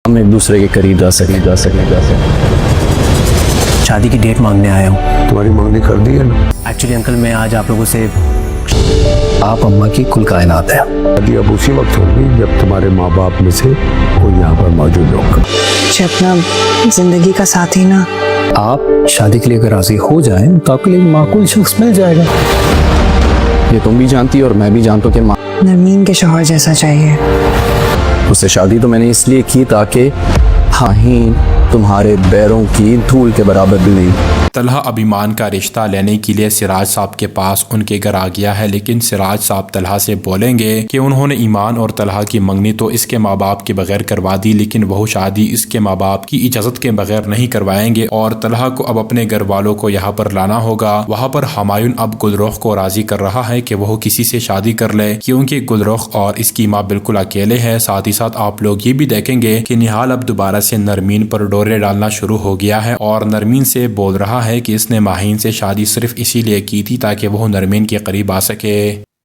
हम एक दूसरे के करीब जा सकें। शादी की डेट मांगने आया हूँ। तुम्हारी मांगनी कर दी है ना? एक्चुअली अंकल मैं आज आप लोगों से आप अम्मा की कुल कायनात है। शादी अब उसी वक्त होगी जब तुम्हारे माँ बाप में से कोई यहाँ पर मौजूद होगा। मुझे अपना जिंदगी का साथी ना आप शादी के लिए अगर राजी हो जाएं तो आपके लिए माकूल शख्स मिल जाएगा। ये तुम भी जानती हो और मैं भी जानता हूँ कि नरमीन के शौहर जैसा चाहिए। उससे शादी तो मैंने इसलिए की ताकि हाहीन तुम्हारे पैरों की धूल के बराबर भी नहीं। तलहा अब ईमान का रिश्ता लेने के लिए सिराज साहब के पास उनके घर आ गया है, लेकिन सिराज साहब तलहा से बोलेंगे कि उन्होंने ईमान और तलहा की मंगनी तो इसके माँ बाप के बगैर करवा दी, लेकिन वह शादी इसके माँ बाप की इजाजत के बगैर नहीं करवाएंगे और तलहा को अब अपने घर वालों को यहाँ पर लाना होगा। वहाँ पर हुमायूं अब गुलरुख को राजी कर रहा है कि वह किसी से शादी कर ले, क्योंकि गुलरुख और इसकी माँ बिल्कुल अकेले है। साथ ही साथ आप लोग ये भी देखेंगे कि निहाल अब दोबारा से नरमीन पर डोरे डालना शुरू हो गया है और नरमीन से बोल रहा है कि इसने माहीन से शादी सिर्फ इसीलिए की थी ताकि वह नरमीन के करीब आ सके।